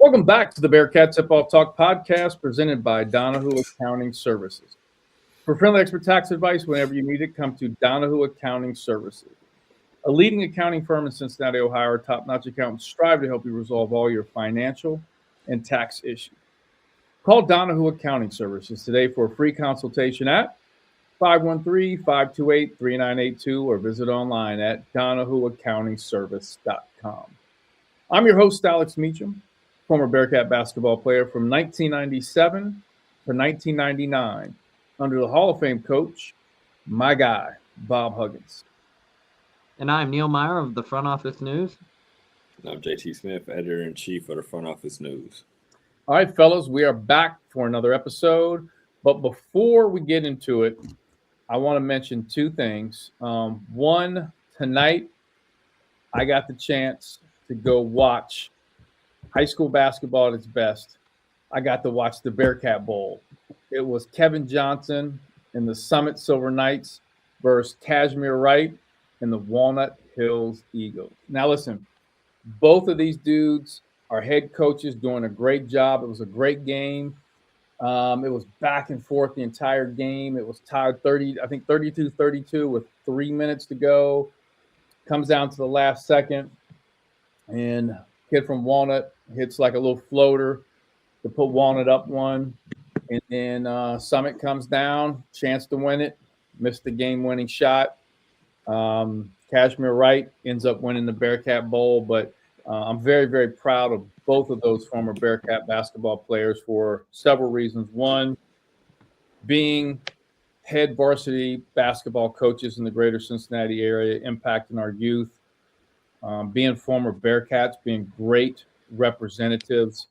Welcome back to the Bearcat Tip-Off Talk podcast presented by Donahue Accounting Services. For friendly expert tax advice whenever you need it, come to Donahue Accounting Services. A leading accounting firm in Cincinnati, Ohio, our top-notch accountants strive to help you resolve all your financial and tax issues. Call Donahue Accounting Services today for a free consultation at 513-528-3982 or visit online at donahueaccountingservice.com. I'm your host, Alex Meacham, former Bearcat basketball player from 1997 to 1999 under the Hall of Fame coach, my guy, Bob Huggins. And I'm Neil Meyer of the Front Office News. And I'm JT Smith, editor-in-chief of the Front Office News. All right, fellas, we are back for another episode. But before we get into it, I want to mention two things. One, tonight, I got the chance to go watch high school basketball at its best. I got to watch the Bearcat Bowl. It was Kevin Johnson and the Summit Silver Knights versus Kashmir Wright and the Walnut Hills Eagles. Now, listen, both of these dudes are head coaches doing a great job. It was a great game. It was back and forth the entire game. It was tied 32-32 with 3 minutes to go. Comes down to the last second, and kid from Walnut hits like a little floater to put Walnut up one. And then Summit comes down, chance to win it, missed the game-winning shot. Kashmir Wright ends up winning the Bearcat Bowl, but I'm very, very proud of both of those former Bearcat basketball players for several reasons. One, being head varsity basketball coaches in the greater Cincinnati area, impacting our youth. Being former Bearcats, being great representatives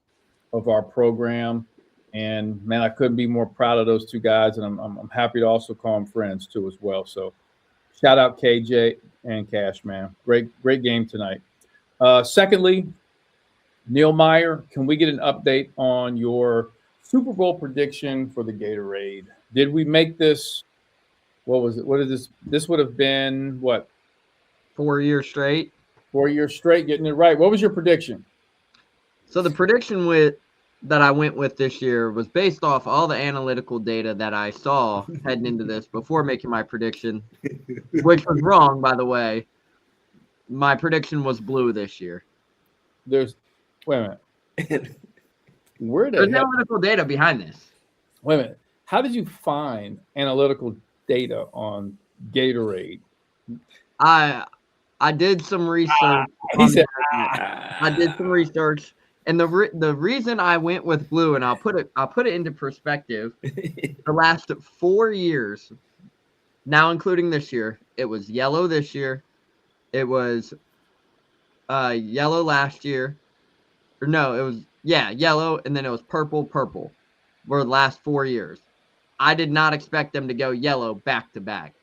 of our program. And, man, I couldn't be more proud of those two guys, and I'm happy to also call them friends, too, as well. So, shout out KJ and Cash, man. Great game tonight. Secondly, Neil Meyer, can we get an update on your Super Bowl prediction for the Gatorade? Did we make this? What was it? What is this? This would have been what? 4 years straight. 4 years straight, getting it right. What was your prediction? So the prediction that I went with this year was based off all the analytical data that I saw heading into this before making my prediction, which was wrong, by the way. My prediction was blue this year. Wait a minute. There's analytical data behind this. Wait a minute. How did you find analytical data on Gatorade? I did some research. I did some research, and the reason I went with blue, and I'll put it into perspective. The last 4 years, now including this year, it was yellow this year. It was yellow last year. Or no, it was yellow, and then it was purple were the last 4 years. I did not expect them to go yellow back to back.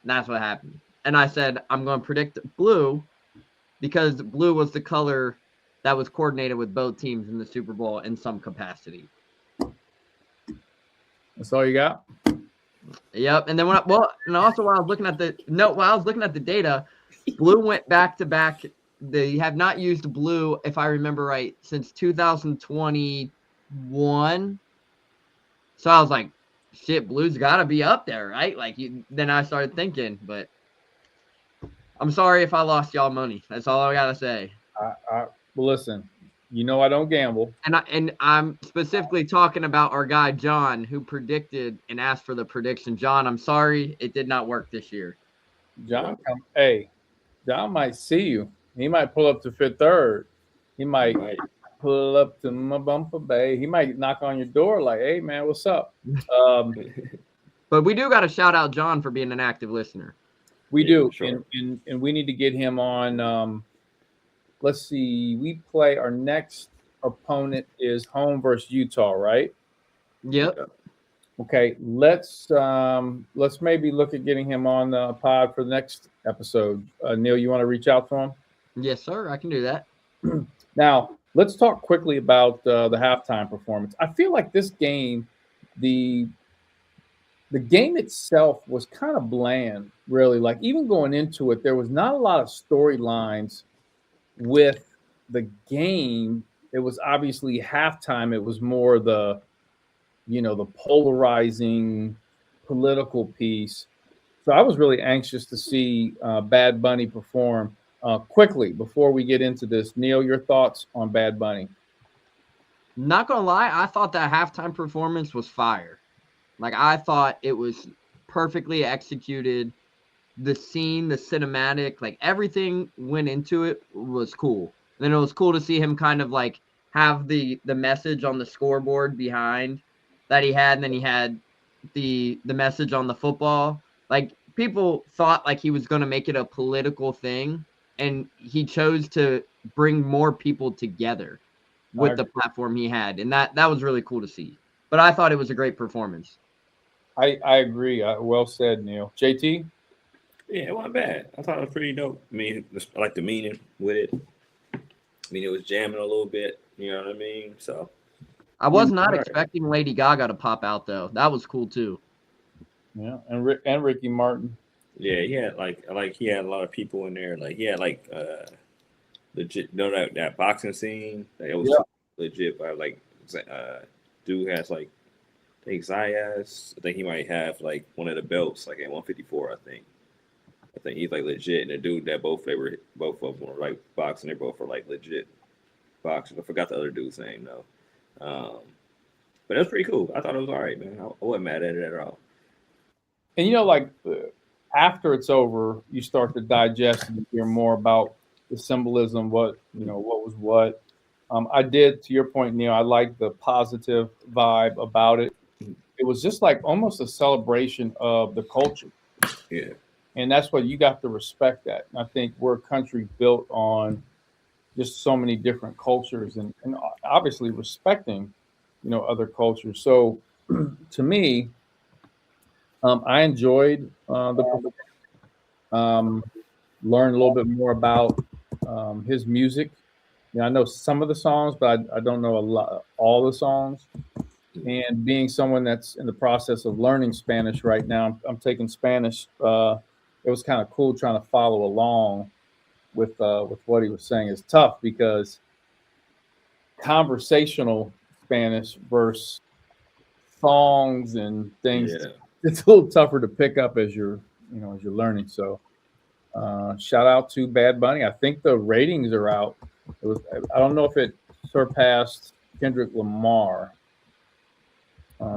That's what happened. And I said, I'm going to predict blue because blue was the color that was coordinated with both teams in the Super Bowl in some capacity. That's all you got? Yep. And then while I was looking at the data, blue went back to back. They have not used blue, if I remember right, since 2021. So I was like, shit, blue's got to be up there, right? Then I started thinking, but I'm sorry if I lost y'all money. That's all I got to say. Well, listen, I don't gamble. And I'm specifically talking about our guy, John, who predicted and asked for the prediction. John, I'm sorry it did not work this year. John might see you. He might pull up to Fifth Third. He might pull up to my bumper bay. He might knock on your door like, hey, man, what's up? But we do got to shout out John for being an active listener. We do. Sure. And we need to get him on. Let's see. We play our next opponent is home versus Utah, right? Yep. Okay. Let's maybe look at getting him on the pod for the next episode. Neil, you want to reach out to him? Yes, sir. I can do that. Now, let's talk quickly about the halftime performance. I feel like this game, the game itself was kind of bland, really. Like, even going into it, there was not a lot of storylines with the game it was obviously halftime. It was more the, the polarizing political piece. So I was really anxious to see Bad Bunny perform. Quickly, before we get into this, Neil, your thoughts on Bad Bunny? Not gonna lie, I thought that halftime performance was fire. Like, I thought it was perfectly executed. The scene, the cinematic, like everything went into it was cool. And then it was cool to see him kind of like have the message on the scoreboard behind that he had, and then he had the message on the football. Like, people thought like he was going to make it a political thing, and he chose to bring more people together with the platform he had, and that was really cool to see. But I thought it was a great performance. I agree. Well said, Neil. JT? Yeah, it wasn't bad. I thought it was pretty dope. I mean, I like the meaning with it. I mean, it was jamming a little bit. You know what I mean? So I was not expecting Lady Gaga to pop out, though. That was cool too. Yeah, and Ricky Martin. Yeah, he had he had a lot of people in there. Like he had legit. That boxing scene. Like, it was legit. But dude has like, I think Zayas. I think he might have like one of the belts, like at 154. I think he's like legit, and the dude that both of them were like boxing. They both were like legit boxers. I forgot the other dude's name though. But it was pretty cool. I thought it was all right, man. I wasn't mad at it at all. And after it's over, you start to digest and hear more about the symbolism, what was what. I did, to your point, Neil. I like the positive vibe about it. It was just like almost a celebration of the culture. Yeah. And that's what you got to respect that. And I think we're a country built on just so many different cultures and obviously respecting, other cultures. So to me, I enjoyed the learn a little bit more about his music. I know some of the songs, but I don't know all the songs. And being someone that's in the process of learning Spanish right now, I'm taking Spanish. It was kind of cool trying to follow along with what he was saying. It's tough because conversational Spanish versus songs and things, it's a little tougher to pick up as you're learning. So shout out to Bad Bunny. I think the ratings are out. I don't know if it surpassed Kendrick Lamar.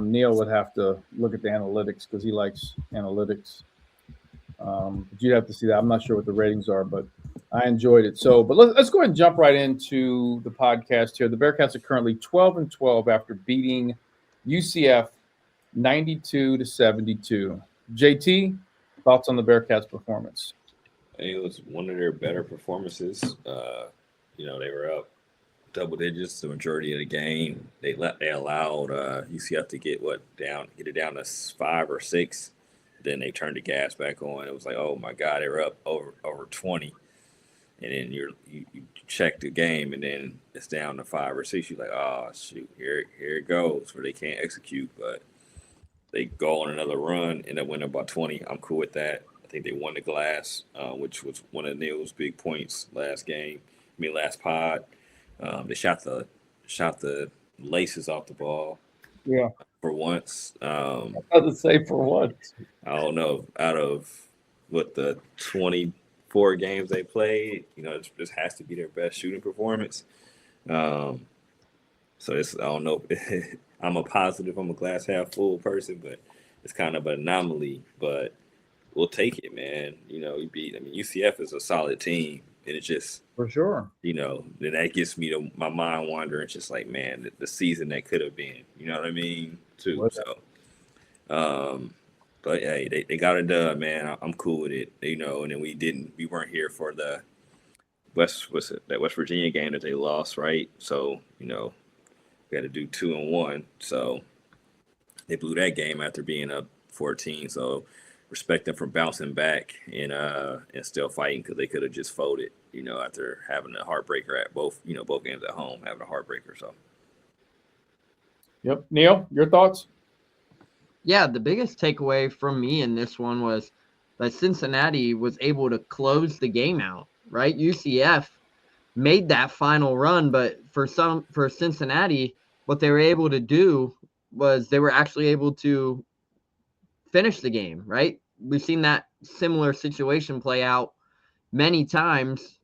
Neil would have to look at the analytics because he likes analytics. But you'd have to see that. I'm not sure what the ratings are, but I enjoyed it. So, but let's go ahead and jump right into the podcast here. The Bearcats are currently 12-12 after beating UCF 92-72. JT, thoughts on the Bearcats' performance? It was one of their better performances. They were up double digits the majority of the game. They allowed UCF to get it down to 5 or 6. Then they turned the gas back on. It was like, oh my God, they were up over 20. And then you check the game, and then it's down to 5 or 6. You're like, oh shoot, here it goes, where they can't execute, but they go on another run, end up winning by 20. I'm cool with that. I think they won the glass, which was one of Neil's big points last pod. They shot the laces off the ball. Yeah. For once. I was to say for once. I don't know. Out of the 24 games they played, this has to be their best shooting performance. So I don't know. I'm a glass half full person, but it's kind of an anomaly. But we'll take it, man. UCF is a solid team. And it's just, for sure, then that gets me to my mind wandering. It's just like, man, the season that could have been, you know what I mean? Too. So, but hey, they got it done, man. I'm cool with it, and then we weren't here for the West Virginia game that they lost, right? So, we had to do 2 and 1. So they blew that game after being up 14. So respect them for bouncing back and still fighting, because they could have just folded, after having a heartbreaker at both games at home, having a heartbreaker. So. Yep. Neil, your thoughts? Yeah, the biggest takeaway from me in this one was that Cincinnati was able to close the game out, right? UCF made that final run. But for Cincinnati, what they were able to do was they were actually able to finish the game, right? We've seen that similar situation play out many times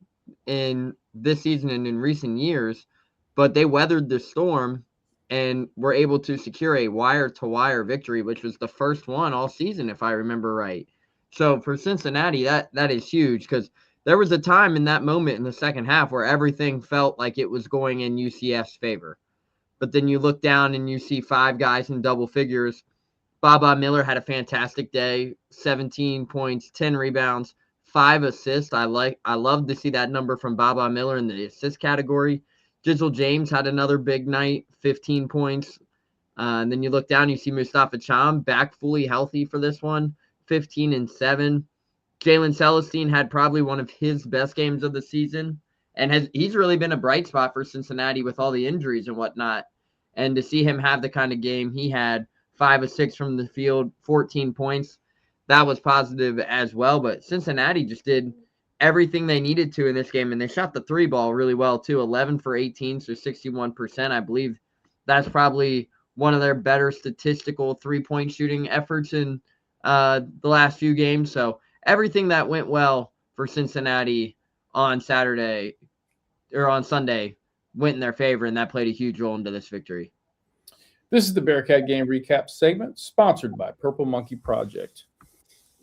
in this season and in recent years, but they weathered the storm and were able to secure a wire-to-wire victory, which was the first one all season, if I remember right. So for Cincinnati, that is huge, because there was a time in that moment in the second half where everything felt like it was going in UCF's favor. But then you look down and you see 5 guys in double figures. Baba Miller had a fantastic day, 17 points, 10 rebounds, 5 assists. I love to see that number from Baba Miller in the assist category. Jizzle James had another big night, 15 points. And then you look down, you see Mustafa Cham back fully healthy for this one, 15 and 7. Jalen Celestine had probably one of his best games of the season, and he's really been a bright spot for Cincinnati with all the injuries and whatnot. And to see him have the kind of game he had, 5 of 6 from the field, 14 points, that was positive as well. But Cincinnati just did everything they needed to in this game, and they shot the 3 ball really well too, 11 for 18, so 61%. I believe that's probably one of their better statistical 3-point shooting efforts in the last few games. So everything that went well for Cincinnati on Saturday or on Sunday went in their favor, and that played a huge role into this victory. This is the Bearcat Game Recap segment, sponsored by Purple Monkey Project.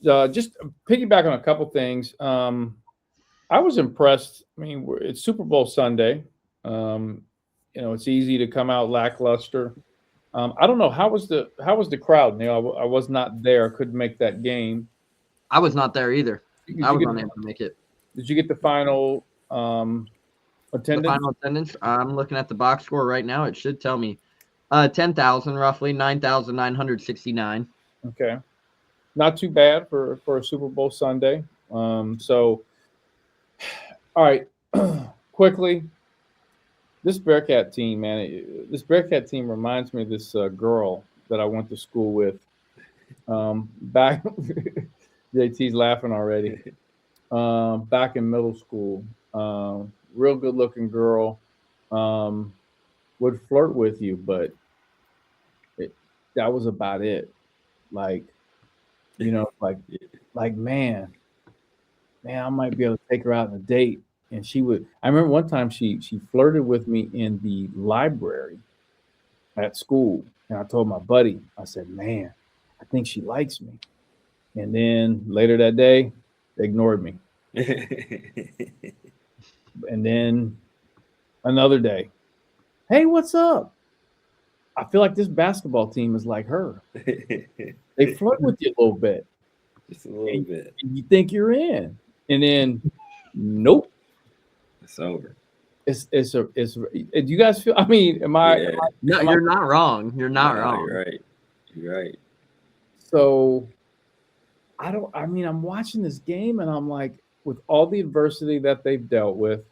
Just piggyback on a couple things. I was impressed. I mean, it's Super Bowl Sunday. It's easy to come out lackluster. I don't know, how was the crowd, Neil? I was not there. Couldn't make that game. I was not there either. I was unable to make it. Did you get the final attendance? The final attendance? I'm looking at the box score right now. It should tell me 10,000, roughly 9,969. Okay, not too bad for a Super Bowl Sunday. So, all right, quickly, this Bearcat team, man. This Bearcat team reminds me of this girl that I went to school with. Back, JT's laughing already. Back in middle school, real good-looking girl. Would flirt with you, but that was about it. Like, man, I might be able to take her out on a date. And she would. I remember one time she flirted with me in the library at school, and I told my buddy, I said, "Man, I think she likes me." And then later that day, they ignored me. And then another day, "Hey, what's up?" I feel like this basketball team is like her. They flirt with you a little bit. Just a little bit. And you think you're in. And then, nope. It's over. Do you guys feel, I mean, No, you're not wrong. You're not wrong. You're right. So, I'm watching this game and I'm like, with all the adversity that they've dealt with,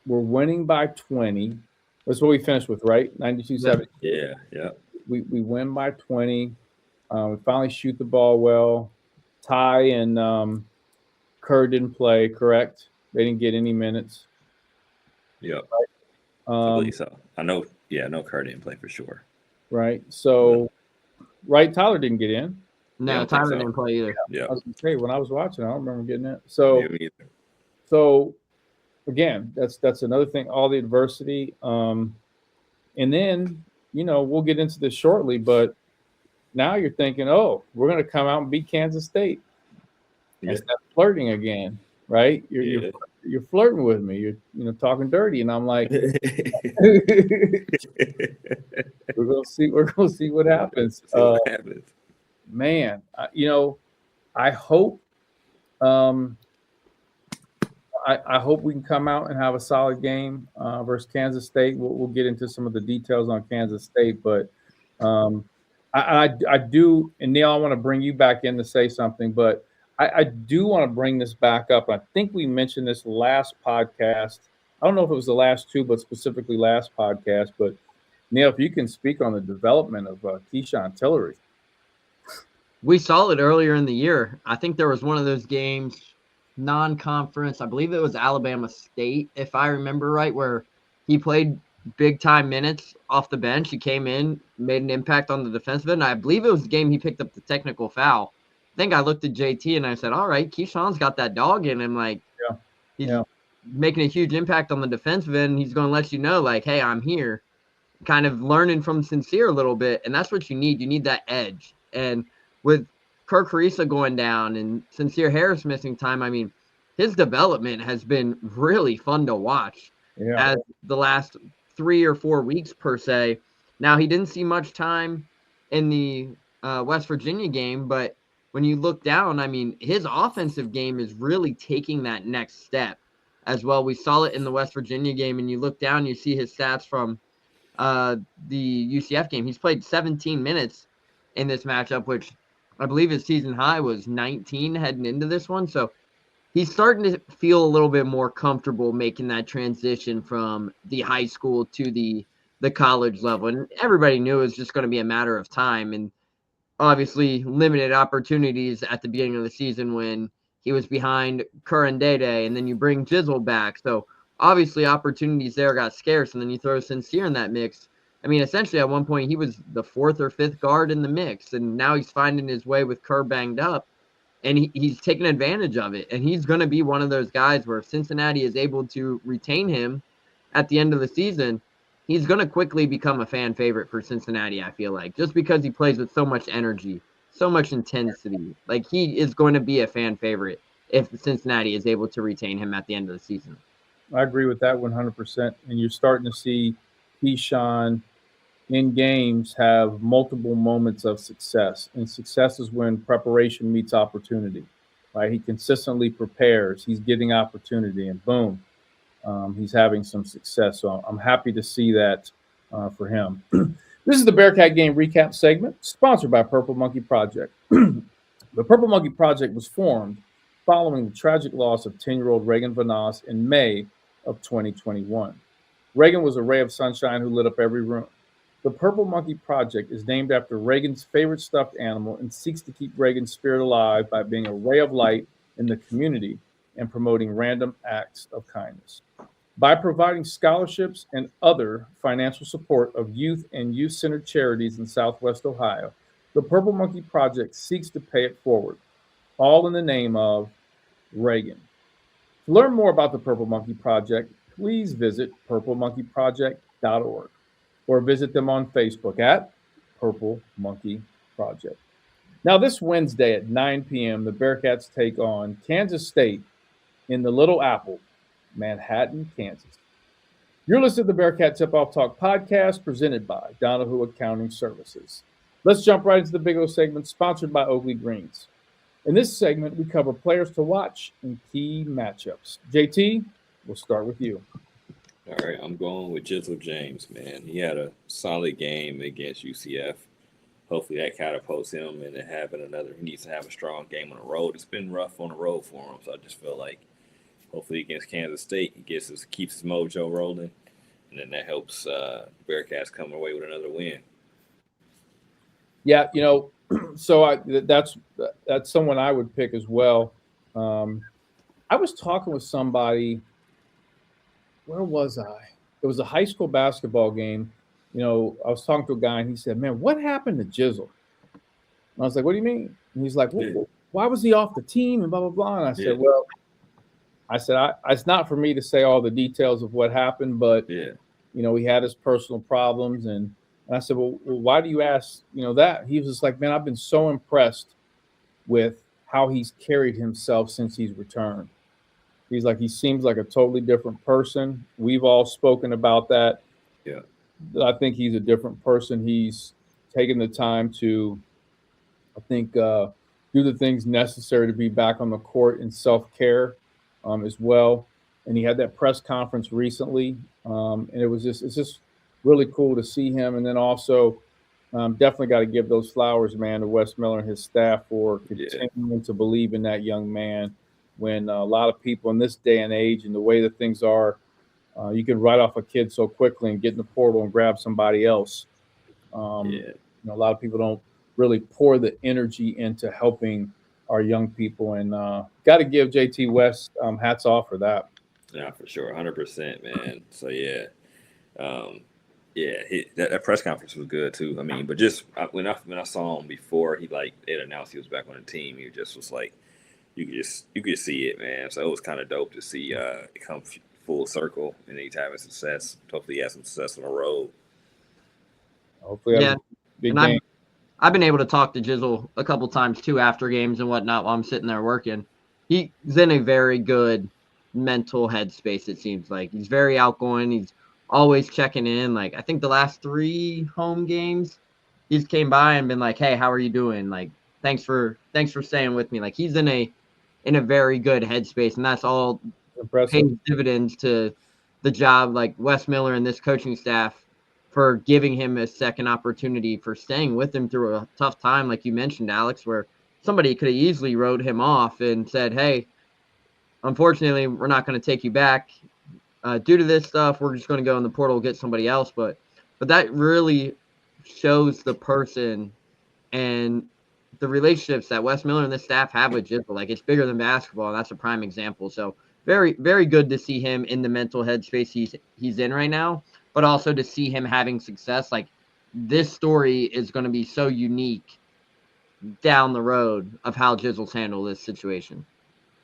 we're winning by 20. That's what we finished with, right? 92-70. Yeah. We win by 20. We finally shoot the ball well. Ty and Kerr didn't play, correct? They didn't get any minutes. Yep. I believe so. I know Kerr didn't play for sure. Right. So, right, Tyler didn't get in. No, Tyler didn't play either. Yeah. I was gonna say, when I was watching, I don't remember getting it. So again, that's another thing, all the adversity. And then, we'll get into this shortly, but now you're thinking, oh, we're going to come out and beat Kansas State. It's that flirting again, right? You're flirting with me. You're talking dirty, and I'm like, we're gonna see what happens. Man, I hope. I hope we can come out and have a solid game versus Kansas State. We'll get into some of the details on Kansas State, but I do, and Neil, I want to bring you back in to say something, but I do want to bring this back up. I think we mentioned this last podcast. I don't know if it was the last two, but specifically last podcast. But Neil, if you can speak on the development of Keyshawn Tillery. We saw it earlier in the year. I think there was one of those games non-conference. I believe it was Alabama State, if I remember right, where he played big-time minutes off the bench. He came in, made an impact on the defensive end. I believe it was the game he picked up the technical foul. I think I looked at JT and I said, all right, Keyshawn's got that dog in him. Like, Yeah. he's Yeah. making a huge impact on the defensive end. He's going to let you know, like, hey, I'm here. Kind of learning from Sincere a little bit, and that's what you need. You need that edge. And with Kirk Carissa going down and Sincere Harris missing time, I mean, his development has been really fun to watch as the last 3 or 4 weeks per se. Now, he didn't see much time in the West Virginia game, but when you look down, I mean, his offensive game is really taking that next step as well. We saw it in the West Virginia game, and you look down, you see his stats from the UCF game. He's played 17 minutes in this matchup, which I believe his season high was 19 heading into this one. So he's starting to feel a little bit more comfortable making that transition from the high school to the college level. And everybody knew it was just going to be a matter of time. And obviously limited opportunities at the beginning of the season when he was behind Curran Day, and then you bring Jizzle back. So obviously opportunities there got scarce, and then you throw Sincere in that mix. I mean, essentially at one point he was the 4th or 5th guard in the mix, and now he's finding his way with Kerr banged up, and he's taking advantage of it. And he's going to be one of those guys where if Cincinnati is able to retain him at the end of the season, he's going to quickly become a fan favorite for Cincinnati, I feel like, just because he plays with so much energy, so much intensity. Like, he is going to be a fan favorite if Cincinnati is able to retain him at the end of the season. I agree with that 100%. And you're starting to see Keyshawn in games have multiple moments of success. And success is when preparation meets opportunity, right? He consistently prepares. He's getting opportunity, and boom, he's having some success. So I'm happy to see that for him. This is the Bearcat Game Recap segment, sponsored by Purple Monkey Project. The Purple Monkey Project was formed following the tragic loss of 10-year-old Reagan Vanas in May of 2021. Reagan was a ray of sunshine who lit up every room. The Purple Monkey Project is named after Reagan's favorite stuffed animal and seeks to keep Reagan's spirit alive by being a ray of light in the community and promoting random acts of kindness. By providing scholarships and other financial support of youth and youth-centered charities in Southwest Ohio, the Purple Monkey Project seeks to pay it forward, all in the name of Reagan. To learn more about the Purple Monkey Project, please visit purplemonkeyproject.org or visit them on Facebook at Purple Monkey Project. Now, this Wednesday at 9 p.m., the Bearcats take on Kansas State in the Little Apple, Manhattan, Kansas. You're listening to the Bearcat Tip-Off Talk podcast presented by Donahue Accounting Services. Let's jump right into the Big O segment sponsored by Oakley Greens. In this segment, we cover players to watch in key matchups. JT, we'll start with you. All right, I'm going with Jizzle James, man. He had a solid game against UCF. Hopefully that catapults him into having another. He needs to have a strong game on the road. It's been rough on the road for him, so I just feel like hopefully against Kansas State, he keeps his mojo rolling, and then that helps Bearcats come away with another win. Yeah, so that's someone I would pick as well. I was talking with somebody. Where was I? It was a high school basketball game. I was talking to a guy, and he said, "Man, what happened to Jizzle?" And I was like, "What do you mean?" And he's like, well, "Why was he off the team?" And blah blah blah. And I said, "Well." It's not for me to say all the details of what happened, but he had his personal problems, and I said, well, why do you ask, that? He was just like, man, I've been so impressed with how he's carried himself since he's returned. He's like, he seems like a totally different person. We've all spoken about that. Yeah, I think he's a different person. He's taken the time to, I think, do the things necessary to be back on the court in self-care. As well, and he had that press conference recently, and it's just really cool to see him. And then also, definitely got to give those flowers, man, to Wes Miller and his staff for continuing to believe in that young man. When a lot of people in this day and age, and the way that things are, you can write off a kid so quickly and get in the portal and grab somebody else. A lot of people don't really pour the energy into helping our young people, and got to give JT West hats off for that. Yeah, for sure, 100%, man. So yeah, um, yeah, that press conference was good too. I mean, but just when I saw him before he it announced he was back on the team, he just was like you could see it, man. So it was kind of dope to see it come full circle and he's having success. Hopefully, he has some success on the road. Hopefully, Yeah, big and game. I've been able to talk to Jizzle a couple times too after games and whatnot while I'm sitting there working. He's in a very good mental headspace. It seems like he's very outgoing. He's always checking in. Like I think the last 3 home games, he's came by and been like, "Hey, how are you doing? Like, thanks for staying with me." Like he's in a very good headspace, and that's all Impressive. pays dividends to the job like Wes Miller and this coaching staff for giving him a second opportunity, for staying with him through a tough time, like you mentioned, Alex, where somebody could have easily wrote him off and said, "Hey, unfortunately, we're not going to take you back due to this stuff. We're just going to go in the portal, get somebody else." But that really shows the person and the relationships that Wes Miller and the staff have with Jizzle. Like it's bigger than basketball, and that's a prime example. So very, very good to see him in the mental headspace he's in right now, but also to see him having success. Like this story is going to be so unique down the road of how Jizzle's handled this situation.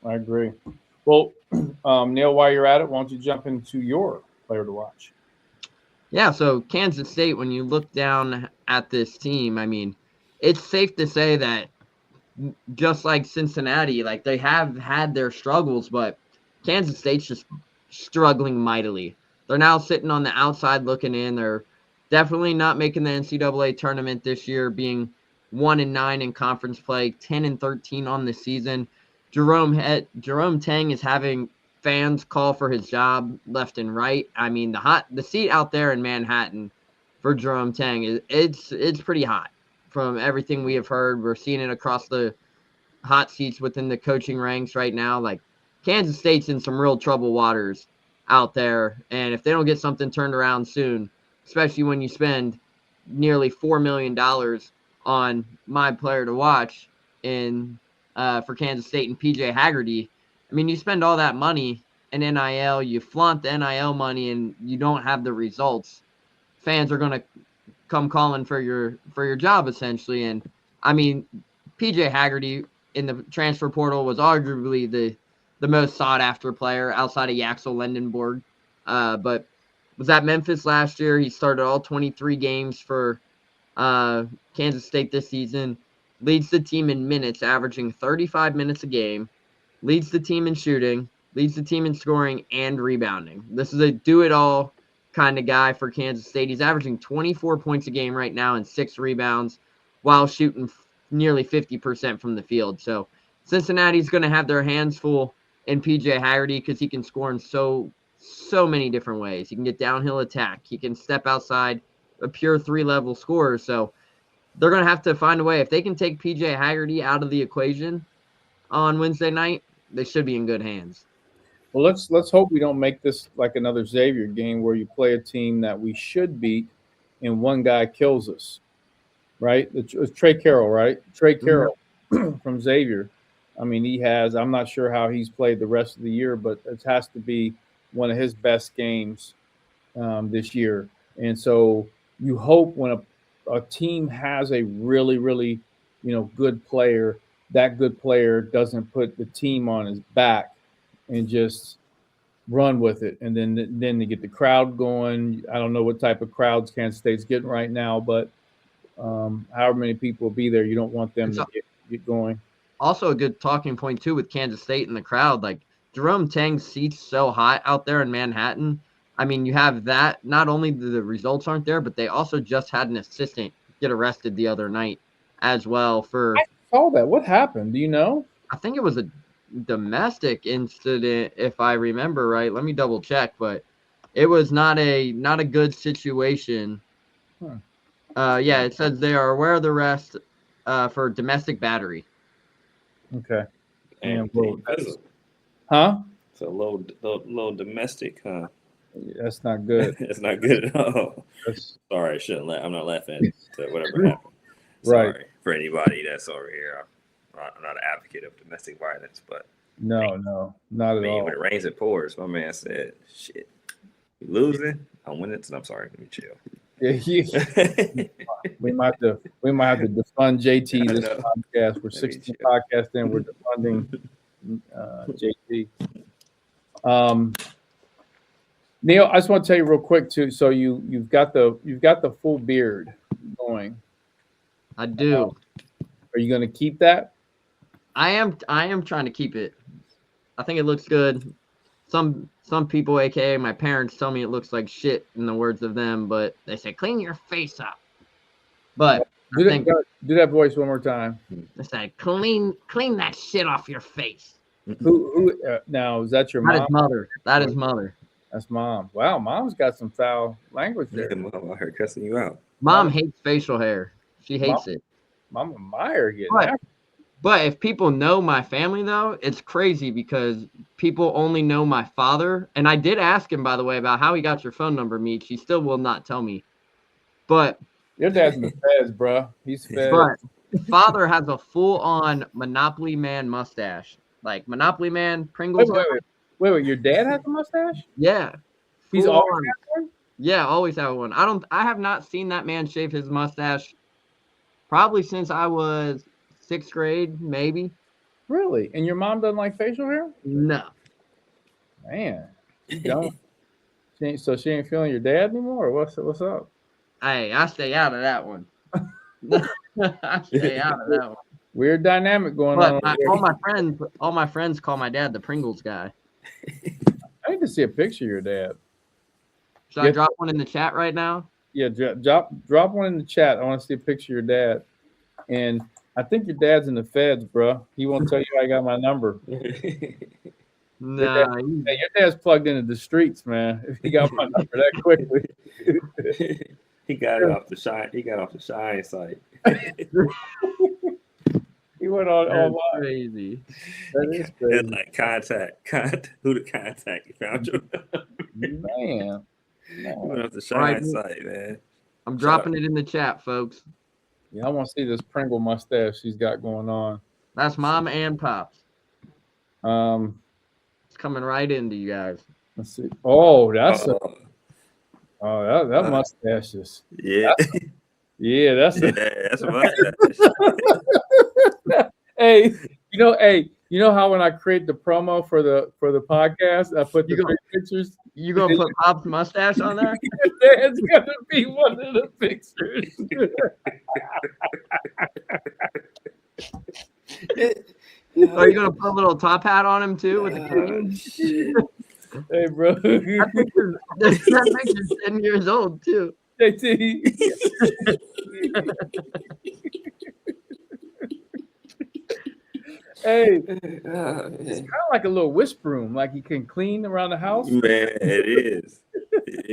I agree. Well, Neil, while you're at it, why don't you jump into your player to watch? Yeah, so Kansas State, when you look down at this team, I mean, it's safe to say that just like Cincinnati, like they have had their struggles, but Kansas State's just struggling mightily. They're now sitting on the outside looking in. They're definitely not making the NCAA tournament this year, being 1-9 in conference play, 10-13 on the season. Jerome Tang is having fans call for his job left and right. I mean, the seat out there in Manhattan for Jerome Tang it's pretty hot. From everything we have heard, we're seeing it across the hot seats within the coaching ranks right now. Like Kansas State's in some real trouble waters out there, and if they don't get something turned around soon, especially when you spend nearly $4 million on my player to watch in for Kansas State and PJ Haggerty, I mean, you spend all that money in NIL, you flaunt the NIL money, and you don't have the results. Fans are going to come calling for your job essentially. And I mean, PJ Haggerty in the transfer portal was arguably the most sought after player outside of Yaxel Lendenborg. But was at Memphis last year. He started all 23 games for Kansas State this season. Leads the team in minutes, averaging 35 minutes a game. Leads the team in shooting. Leads the team in scoring and rebounding. This is a do-it-all kind of guy for Kansas State. He's averaging 24 points a game right now and 6 rebounds while shooting nearly 50% from the field. So Cincinnati's going to have their hands full in PJ Haggerty because he can score in so many different ways. He can get downhill attack. He can step outside, a pure 3-level scorer. So they're going to have to find a way. If they can take PJ Haggerty out of the equation on Wednesday night, they should be in good hands. Well, let's hope we don't make this like another Xavier game where you play a team that we should beat and one guy kills us, right? It's Trey Carroll, right? Trey Carroll from Xavier. I mean, I'm not sure how he's played the rest of the year, but it has to be one of his best games this year. And so you hope when a team has a really, really, good player, that good player doesn't put the team on his back and just run with it. And then they get the crowd going. I don't know what type of crowds Kansas State's getting right now, but however many people will be there, you don't want them to get going. Also a good talking point, too, with Kansas State and the crowd. Like, Jerome Tang's seat's so hot out there in Manhattan. I mean, you have that. Not only the results aren't there, but they also just had an assistant get arrested the other night as well for... I saw that. What happened? Do you know? I think it was a domestic incident, if I remember right. Let me double check, but it was not a good situation. Yeah, it says they are aware of the arrest for domestic battery. Okay. And huh? It's a little domestic, huh? That's not good. It's not good at all. Sorry, I shouldn't I'm not laughing at whatever happened. Sorry Right. for anybody that's over here. I'm not an advocate of domestic violence, but No, not at all. when it rains, it pours. My man said, "Shit, you losing? I'm winning." I'm sorry. Let me chill. Yeah, we might have to defund JT this podcast. We're 16 podcasts in. We're defunding JT. Neil, I just want to tell you real quick too. So you've got the full beard going. I do. Are you going to keep that? I am trying to keep it. I think it looks good. Some people, aka my parents, tell me it looks like shit in the words of them, but they say clean your face up. But do that voice one more time. They say clean that shit off your face. Who now is that your mom? That is mother. That is mother. That's mom. Wow, mom's got some foul language there. Mom out here cussing you out. Mom hates facial hair. She hates it. Mama Meyer getting that. But if people know my family, though, it's crazy because people only know my father. And I did ask him, by the way, about how he got your phone number, Meach. He still will not tell me. But your dad's in the feds, bro. He's feds. But father has a full-on Monopoly Man mustache. Like Monopoly Man, Pringles. Wait. Your dad has a mustache? Yeah. He's always had one? Yeah, always had one. I have not seen that man shave his mustache probably since I was 6th grade, maybe. Really? And your mom doesn't like facial hair? No. Man, you don't. So she ain't feeling your dad anymore? Or what's up? Hey, I stay out of that one. I stay out of that one. Weird dynamic going on. All my friends call my dad the Pringles guy. I need to see a picture of your dad. Should I drop one in the chat right now? Yeah, drop one in the chat. I want to see a picture of your dad. And I think your dad's in the feds, bro. He won't tell you I got my number. Nah, your dad's plugged into the streets, man. If he got my number that quickly. He got it off the shine. He got off the shine site. He went online. Crazy. That is crazy. It's like contact. Who to contact? You found your man. He went off the shine site, man. I'm dropping it in the chat, folks. Yeah, I want to see this Pringle mustache she's got going on. That's mom and pops. It's coming right into you guys. Let's see. Oh, that's that mustache is. Yeah. That's a mustache. Hey, you know how when I create the promo for the podcast, I put the pictures. You gonna put Pop's mustache on there? It's gonna be one of the pictures. Are you gonna put a little top hat on him too with the cane? Hey, bro. That picture's 10 years old too. JT. Hey, it's kind of like a little wisp room, like you can clean around the house. Man, it is.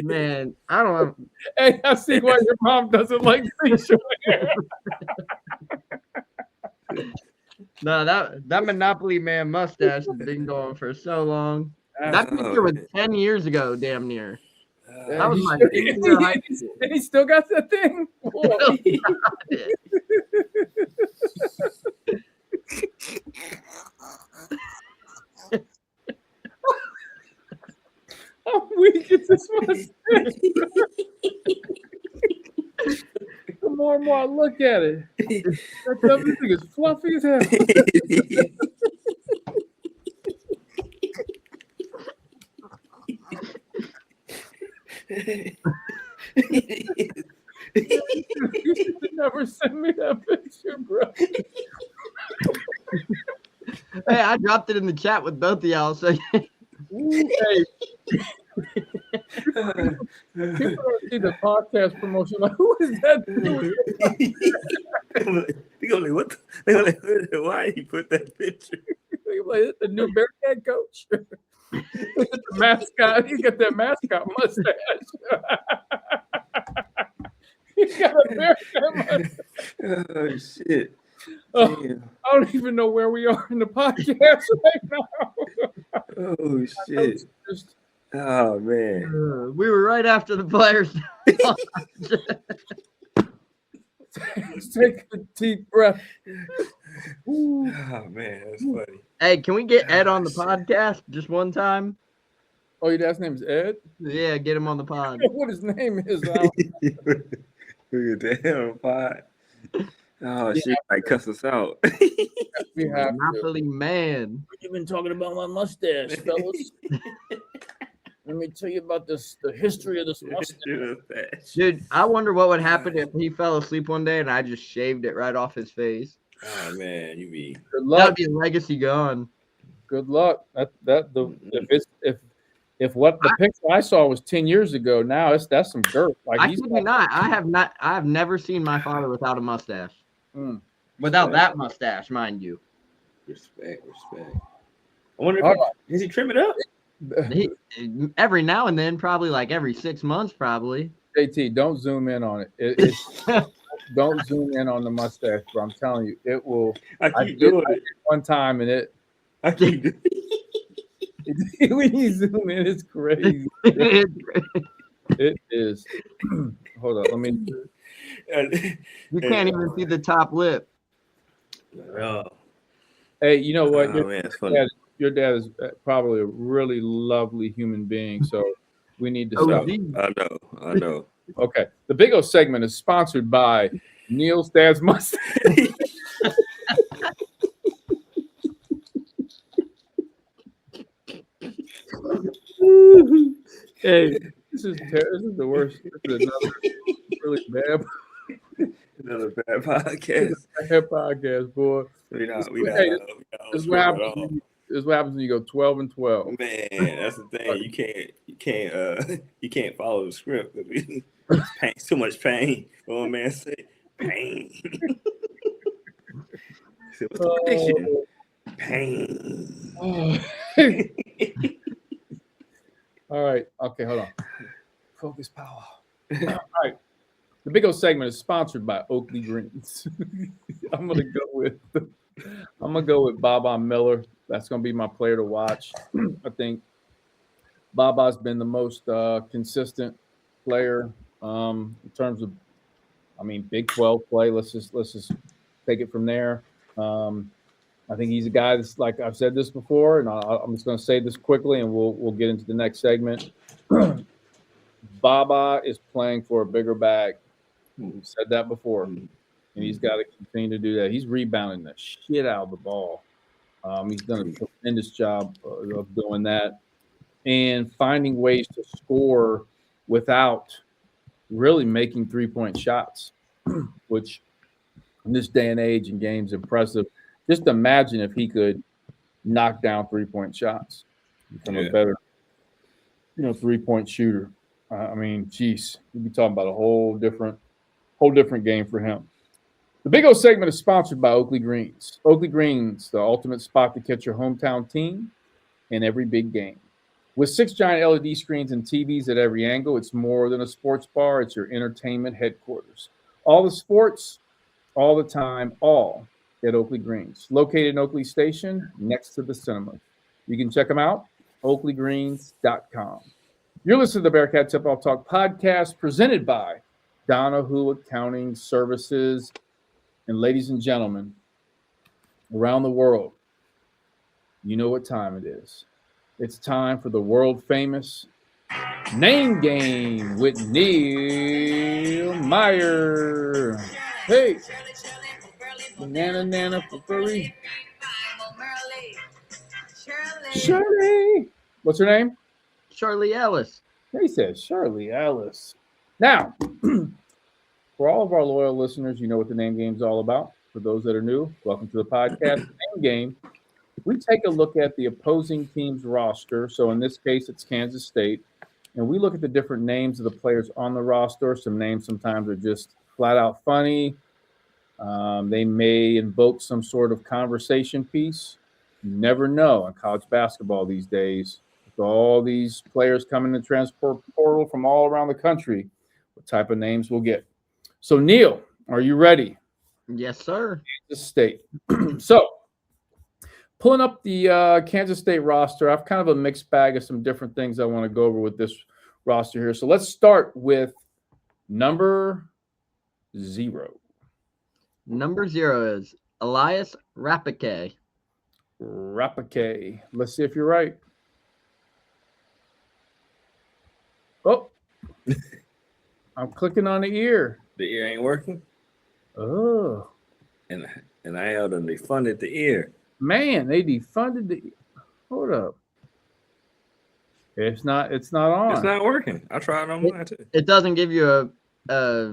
Man, I don't know. Hey, I see why your mom doesn't like facial hair. No, that Monopoly Man mustache has been going for so long. That picture was 10 years ago, damn near. That was my senior year high school. And he still got that thing? How weak is this mustache? The more and more I look at it, that thing is fluffy as hell. You should never send me that picture, bro. Hey, I dropped it in the chat with both of y'all. So hey. People don't see the podcast promotion. Like, who is that doing? They're gonna like, what? Why he put that picture? Like, the new Bearcat coach. The mascot. He's got that mascot mustache. He's got a Bearcat mustache. Oh shit. I don't even know where we are in the podcast right now. Oh shit. Oh man. We were right after the players. Let's take a deep breath. Oh man, that's funny. Hey, can we get Ed on the podcast just one time? Oh, your dad's name is Ed? Yeah, get him on the pod. What his name is? Damn, pot. Oh shit! I cuss us out. We have Monopoly man. You've been talking about my mustache, fellas. Let me tell you about the history of this mustache. Dude, I wonder what would happen if he fell asleep one day and I just shaved it right off his face. Oh man, you be Good luck. That'd be a legacy gone. Good luck. If what the picture I saw was 10 years ago, now that's some dirt. Like I kid you not. I have never seen my father without a mustache. Mm. Without that mustache, mind you. Respect. I wonder if does he trim it up? He, every now and then, probably like every 6 months, probably. JT, don't zoom in on it. Don't zoom in on the mustache, bro. I'm telling you, it will. I keep doing it one time, and I keep doing it. When you zoom in, it's crazy. It is. Hold on, let me. You can't even see the top lip. Oh. Hey, you know what? Oh, man, it's funny. Your dad is probably a really lovely human being, so we need to stop. I know. Okay, the Big O segment is sponsored by Neil's dad's mustache. Hey, this is the worst. This is another really bad. Another bad podcast. Bad podcast, boy. This is what happens when you go 12-12. Man, that's the thing. You can't follow the script because it's too much pain. What man say? Pain. So what's the prediction? Pain. All right. Okay, hold on. Focus power. All right. The Big O segment is sponsored by Oakley Greens. I'm gonna go with Baba Miller. That's gonna be my player to watch. I think Baba's been the most consistent player in terms of, Big 12 play. Let's just take it from there. I think he's a guy that's, like I've said this before, and I'm just going to say this quickly, and we'll get into the next segment. Baba is playing for a bigger bag. We've said that before, and he's got to continue to do that. He's rebounding the shit out of the ball. He's done a tremendous job of doing that and finding ways to score without really making three-point shots, which in this day and age in games impressive. Just imagine if he could knock down three-point shots, become a better, three-point shooter. Geez, we'd be talking about a whole different game for him. The Big O segment is sponsored by Oakley Greens. Oakley Greens, the ultimate spot to catch your hometown team in every big game. With 6 giant LED screens and TVs at every angle, it's more than a sports bar. It's your entertainment headquarters. All the sports, all the time, all at Oakley Greens. Located in Oakley Station, next to the cinema. You can check them out, oakleygreens.com. You're listening to the Bearcat Tip-Off Talk podcast presented by Donahue Accounting Services. And ladies and gentlemen, around the world, you know what time it is. It's time for the world-famous Name Game with Neil Meyer. Hey. Nana for furry. Shirley. What's her name? Shirley Ellis. He says Shirley Ellis. Now, for all of our loyal listeners, you know what the Name Game is all about. For those that are new, welcome to the podcast. Name Game. We take a look at the opposing team's roster. So in this case, it's Kansas State. And we look at the different names of the players on the roster. Some names sometimes are just flat out funny. They may invoke some sort of conversation piece. You never know in college basketball these days. With all these players coming in the transfer portal from all around the country, what type of names we'll get. So, Neil, are you ready? Yes, sir. Kansas State. So, pulling up the Kansas State roster, I have kind of a mixed bag of some different things I want to go over with this roster here. So, let's start with number 0. Number 0 is Elias Rapike. Rapike. Let's see if you're right. Oh, I'm clicking on the ear. The ear ain't working. Oh, And I held them defunded the ear. man, they defunded the. Hold up. It's not on. It's not working. I tried on mine too. It doesn't give you a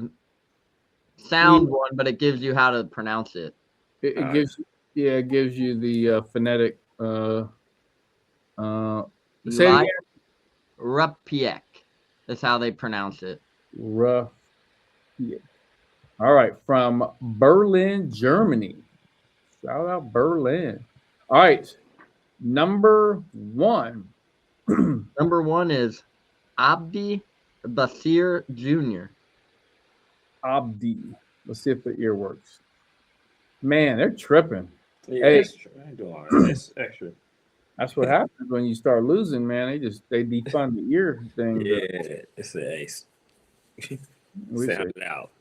sound one, but it gives you how to pronounce it. It gives it gives you the phonetic. Say it again. Rapiek. That's how they pronounce it. Rough. Yeah. All right, from Berlin, Germany. Shout out Berlin. All right, number 1. Number 1 is Abdi Basir Jr. Abdi. Let's see if the ear works. Man, they're tripping. Yeah, Hey. I ain't doing all that. It's extra. That's what happens when you start losing, man. They defund the ear thing. Yeah, it's an ace. We Sound it out.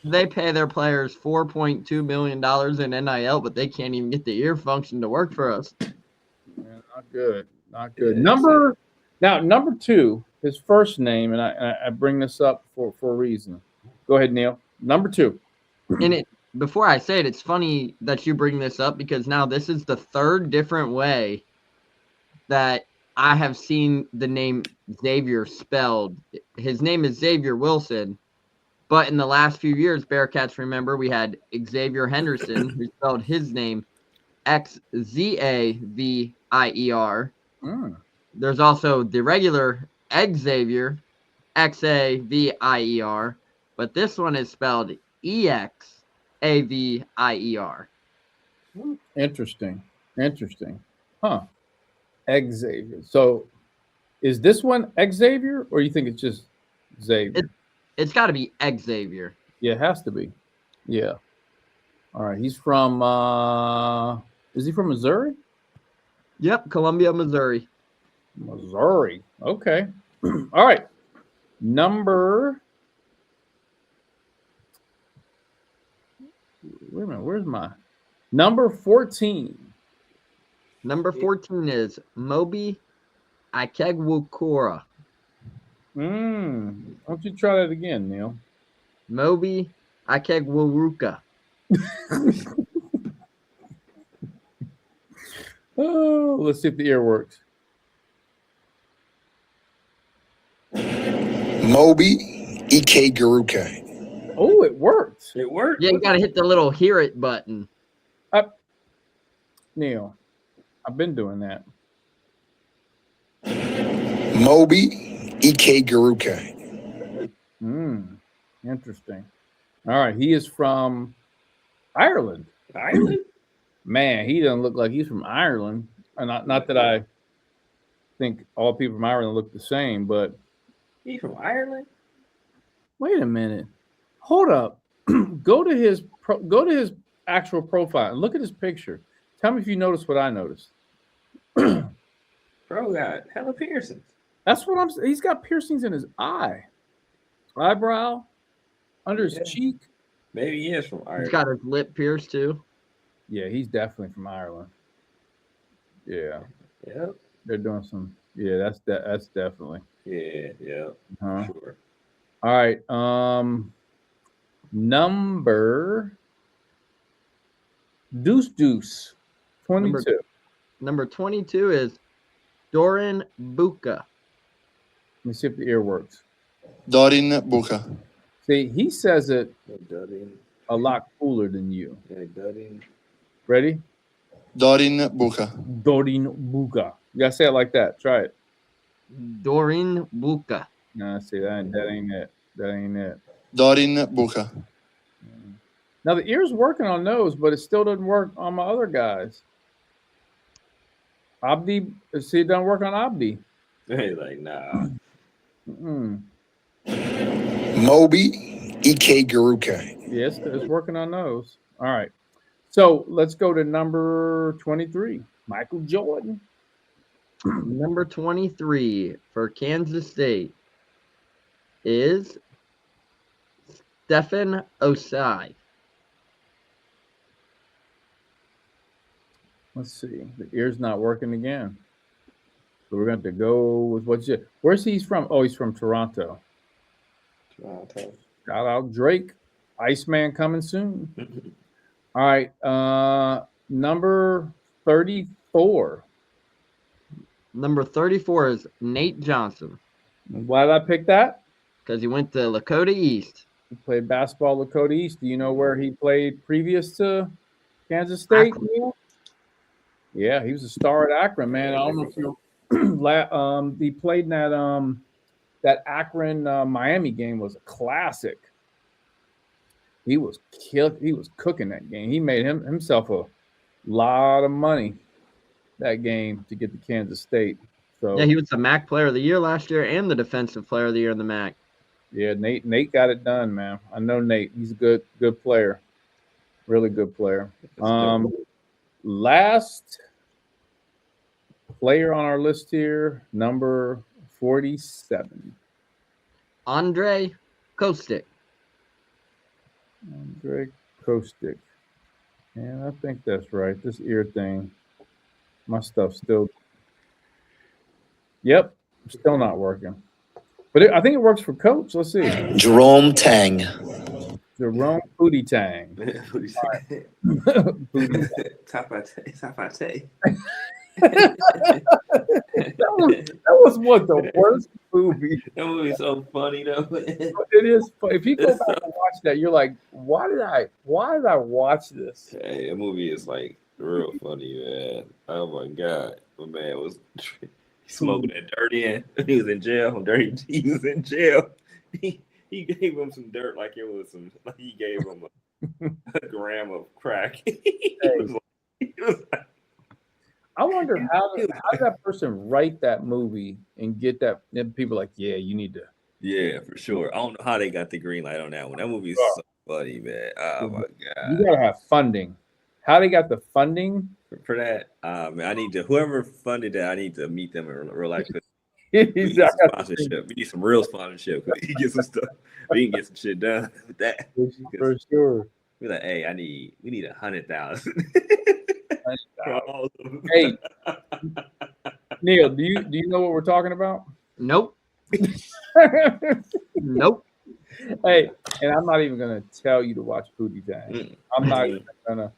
They pay their players $4.2 million in NIL, but they can't even get the ear function to work for us. Man, not good. Not good. Number 2, his first name, and I bring this up for a reason. Go ahead, Neil. Number 2. And before I say it, it's funny that you bring this up because now this is the 3rd different way that I have seen the name Xavier spelled. His name is Xavier Wilson, but in the last few years, Bearcats, remember, we had Xavier Henderson, who spelled his name Xavier. There's also the regular Xavier, Xavier, but this one is spelled Exavier. Interesting. Huh. Xavier. So is this one Xavier, or you think it's just Xavier? It's got to be Xavier. Yeah, it has to be. Yeah. All right. He's from is he from Missouri? Yep, Columbia, Missouri. Missouri. Okay. All right. Number. Wait a minute. Where's my number 14? Number 14 is Moby Ikegwukora. Why don't you try that again, Neil? Moby Ikegwuruka. Oh, let's see if the ear works. Moby Ikegwuruka. Oh, it worked. It worked. Yeah, you got to hit the little hear it button. Neil, I've been doing that. Moby Ikegwuruka. Interesting. All right, he is from Ireland. Ireland? Man, he doesn't look like he's from Ireland. And not that I think all people from Ireland look the same, but He from Ireland? wait a minute. Hold up. Go to his actual profile and look at his picture. Tell me if you notice what I noticed. Bro got hella piercings. That's what I'm saying. He's got piercings in his eyebrow, under his cheek. Maybe he is from Ireland. He's got his lip pierced too. Yeah, he's definitely from Ireland. Yeah. Yep. They're doing some. Yeah, that's definitely. Yeah, Uh-huh. sure. All right. Number Deuce 22. Number 22 is Doran Buka. Let me see if the ear works. Dorin Buka. See, he says it Dudding. a lot cooler than you. Yeah, Dudding. Ready? Dorin Buka. Dorin Buga. You gotta say it like that. Try it. Dorin Buka. No, see that ain't it. That ain't it. Dorin Buka. Now the ear's working on those, but it still doesn't work on my other guys. Abdi, see, it doesn't work on Abdi. He's like, nah. Moby Ikegwuruka. Yes, it's working on those. All right. So let's go to number 23, Michael Jordan. Number 23 for Kansas State is Stephen Osai. Let's see. The ear's not working again. So we're going to go with what's it. Where's he from? Oh, he's from Toronto. Toronto. Shout out Drake. Iceman coming soon. All right. Number 34. Number 34 is Nate Johnson Why did I pick that? because he went to Lakota East. He played basketball at Lakota East. Do you know where he played previous to Kansas State? Akron. Yeah, he was a star at Akron, man. I don't know if you he played in that Akron Miami game was a classic. He was cooking that game. He made himself a lot of money that game to get to Kansas State. So Yeah, he was the MAC Player of the Year last year and the Defensive Player of the Year in the MAC. yeah, Nate got it done, man. I know Nate. He's a good player. Really good player. Last player on our list here, number 47. Andre Kostic. Andre Kostic. Yeah, I think that's right. This ear thing. My stuff's still. Yep, still not working. But I think it works for Coach. Let's see. Jerome Tang. Jerome Booty Tang. Booty Tapate. That was what the worst movie. That movie's so funny though. It is. If you go back and watch that, you're like, why did I watch this? Hey, that movie is like real funny, man. Oh my god, my man was smoking that dirt in. He was in jail. He was in jail. He gave him some dirt like it was some. Like he gave him a gram of crack. He was like, I wonder how did that person write that movie and get that? And people are like, yeah, you need to. yeah, for sure. I don't know how they got the green light on that one. That movie is so funny, man. Oh my god. You gotta have funding. How they got the funding For that, man, I need to whoever funded that. I need to meet them in real life. We need I some got sponsorship. We need some real sponsorship. We can get some stuff. We can get some shit done with that. for sure. We're like, hey, we need 100,000. Hey, Neil, do you know what we're talking about? Nope. Nope. Hey, and I'm not even gonna tell you to watch Booty Tang. I'm not even gonna.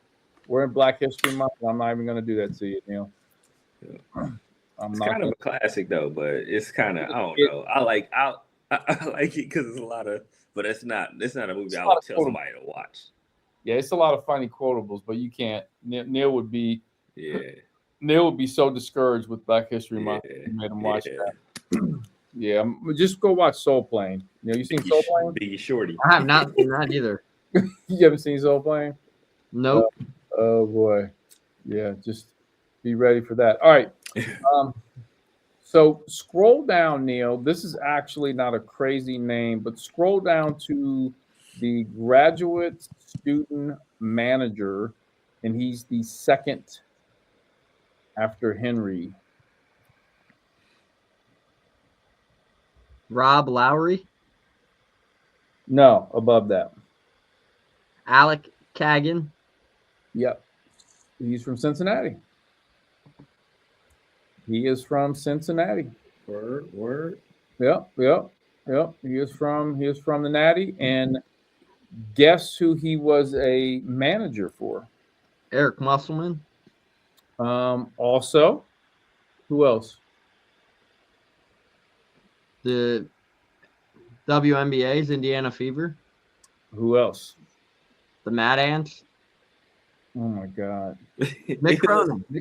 We're in Black History Month. And I'm not even gonna do that to you, Neil. It's kind of a classic though, but it's kind of I don't know. I like it because it's a lot of, but it's not a movie I would tell somebody to watch. Yeah, it's a lot of funny quotables, but you can't. Neil would be so discouraged with Black History Month. You made him watch that. Yeah, just go watch Soul Plane. You seen Soul Plane? Biggie Shorty. I have not seen that either. You haven't seen Soul Plane? Nope. Oh boy, yeah. Just be ready for that. All right. So scroll down, Neil. This is actually not a crazy name, but scroll down to the graduate student manager, and he's the second after Henry. Rob Lowry. No, above that. Alec Kagan. Yep. He's from Cincinnati. He is from Cincinnati. Word. Yep. He is from the Natty. And guess who he was a manager for? Eric Musselman. Also, who else? The WNBA's Indiana Fever. Who else? The Mad Ants. Oh my God. Mick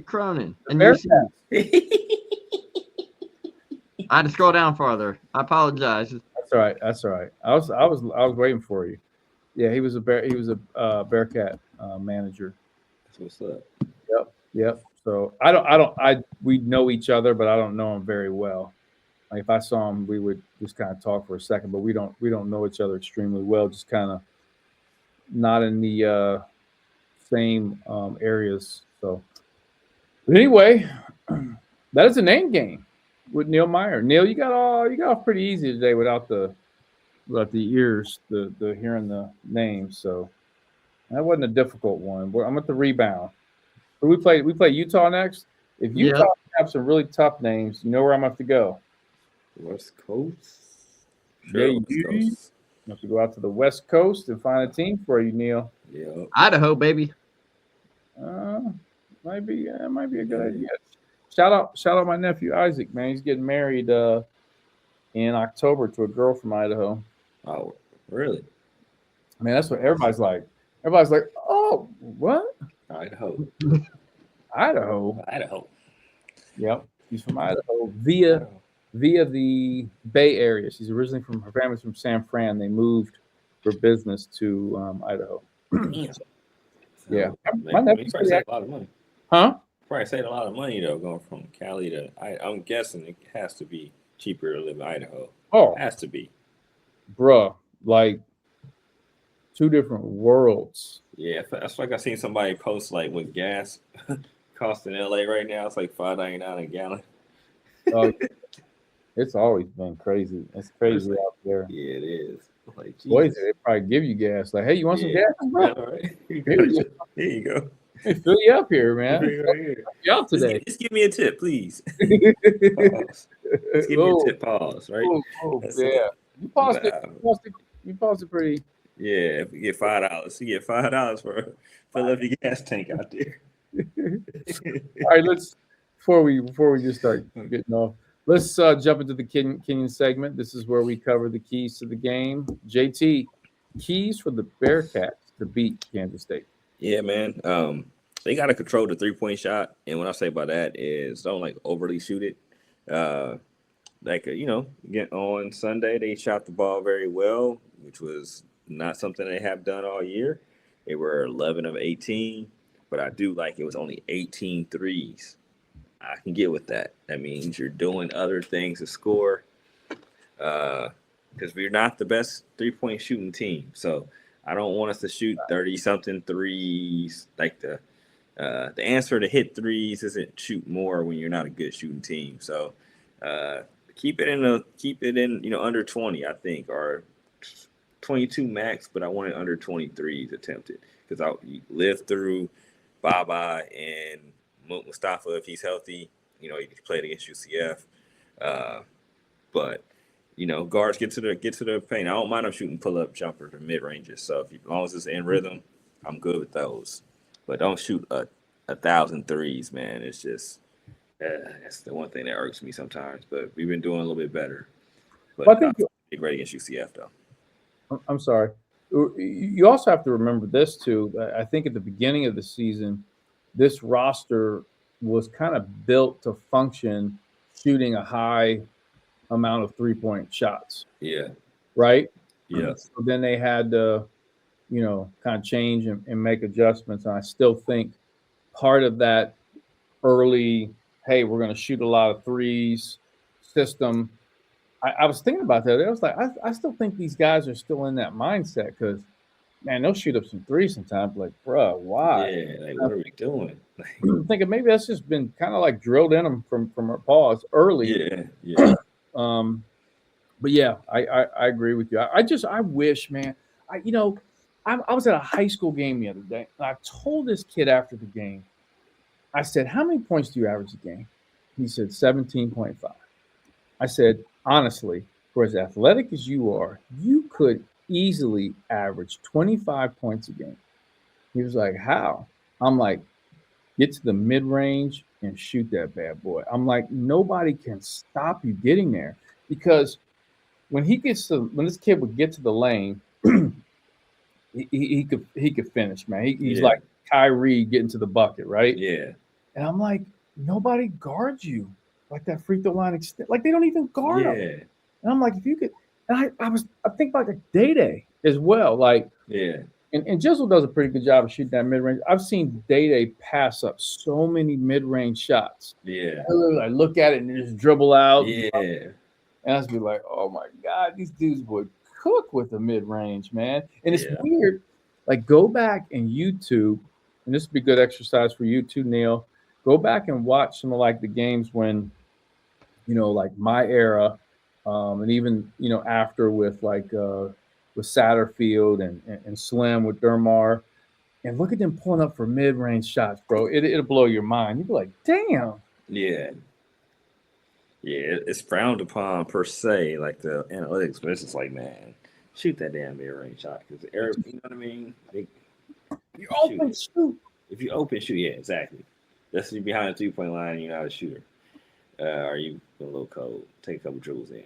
Cronin. And Bearcat. I had to scroll down farther. I apologize. That's all right. I was waiting for you. Yeah, he was a Bearcat manager. That's what's up. Yep. So we know each other, but I don't know him very well. Like if I saw him, we would just kind of talk for a second, but we don't know each other extremely well. Just kind of not in the same areas. So, but anyway, that is a name game with Neil Meyer. Neil, you got off pretty easy today without the ears, the hearing the names. So that wasn't a difficult one. I'm at the rebound. But we play Utah next. If Yeah. Utah have some really tough names, you know where I'm going to have to go. West Coast. Yeah, Sure, West you Coast. have to go out to the West Coast and find a team for you, Neil. Yeah. Idaho, baby. Might be a good idea. Shout out my nephew Isaac, man. He's getting married in October to a girl from Idaho. Oh, really? Man, that's what everybody's like. Everybody's like, oh, what? Idaho. Idaho. Yep, he's from Idaho via the Bay Area. She's originally from her family's from San Fran. They moved for business to Idaho. Yeah, my nephew's probably saved a lot of money. Huh? Probably saved a lot of money though, going from Cali to. I'm guessing it has to be cheaper to live in Idaho. Oh, It has to be. Bruh, like two different worlds. Yeah, that's like I seen somebody post like what gas costs in LA right now. It's like $5.99 a gallon. It's always been crazy. It's crazy out there. Yeah, it is. Like, Boys, they probably give you gas. Like, hey, you want some gas, bro? Yeah, all right. Here you go. Hey, fill you up here, man. Right here. You out today? Just give me a tip, please. Pause. Just give me a tip. Pause. Right. Yeah. You paused it. You paused it pretty. Yeah. If you get $5, you get $5 for fill up your gas tank out there. All right, let's before we just start getting off. Let's jump into the Kenyon segment. This is where we cover the keys to the game. JT, keys for the Bearcats to beat Kansas State. Yeah, man. They got to control the 3-point shot, and what I say by that is don't like overly shoot it. Get on Sunday they shot the ball very well, which was not something they have done all year. They were 11 of 18, but I do like it was only 18 threes. I can get with that. That means you're doing other things to score. Because we're not the best 3-point shooting team. So I don't want us to shoot 30-something threes. Like the answer to hit threes isn't shoot more when you're not a good shooting team. So keep it in under 20, I think, or 22 max, but I want it under 23s attempted. Because I'll live through Baba and Mustafa if he's healthy. He played against UCF. But guards get to the paint. I don't mind them shooting pull-up jumpers or mid-ranges. So as long as it's in rhythm, I'm good with those. But don't shoot 1,000 threes, man. It's just that's the one thing that irks me sometimes. But we've been doing a little bit better. But I think be great against UCF though. I'm sorry. You also have to remember this too. I think at the beginning of the season, this roster was kind of built to function shooting a high amount of 3-point shots. Yeah. Right? Yeah. So then they had to, kind of change and make adjustments. And I still think part of that early, hey, we're going to shoot a lot of threes system. I was thinking about that. I was like, I still think these guys are still in that mindset because, man, they'll shoot up some threes sometimes. Like, bruh, why? Yeah, like, what are we doing? I'm thinking maybe that's just been kind of like drilled in them from our paws early. Yeah. But yeah, I agree with you. I wish, man. I was at a high school game the other day, and I told this kid after the game, I said, how many points do you average a game? He said 17.5. I said, honestly, for as athletic as you are, you could easily average 25 points a game. He was like, how? I'm like, get to the mid-range and shoot that bad boy. I'm like, nobody can stop you getting there because when this kid would get to the lane, he could finish, man. He's like Kyrie getting to the bucket, right? Yeah. And I'm like, nobody guards you like that free throw line extent. Like they don't even guard him. And I'm like, if you could, and I think like a Day as well. Like, and Jizzle does a pretty good job of shooting that mid range. I've seen Day pass up so many mid range shots. Yeah. I look at it and just dribble out. Yeah. And I just be like, oh my God, these dudes would cook with the mid range, man. And it's weird. Like, go back and YouTube, and this would be good exercise for you too, Neil. Go back and watch some of like the games when, like my era, and even after with like with Satterfield and Slim with Dermar. And look at them pulling up for mid-range shots, bro. It'll blow your mind. You'll be like, damn. Yeah. Yeah, it's frowned upon per se, like the analytics, but it's just like, man, shoot that damn mid-range shot because you know what I mean? You open shoot. If you open shoot, yeah, exactly. That's you behind the 3-point line and you're not a shooter. Are you a little cold? Take a couple dribbles in.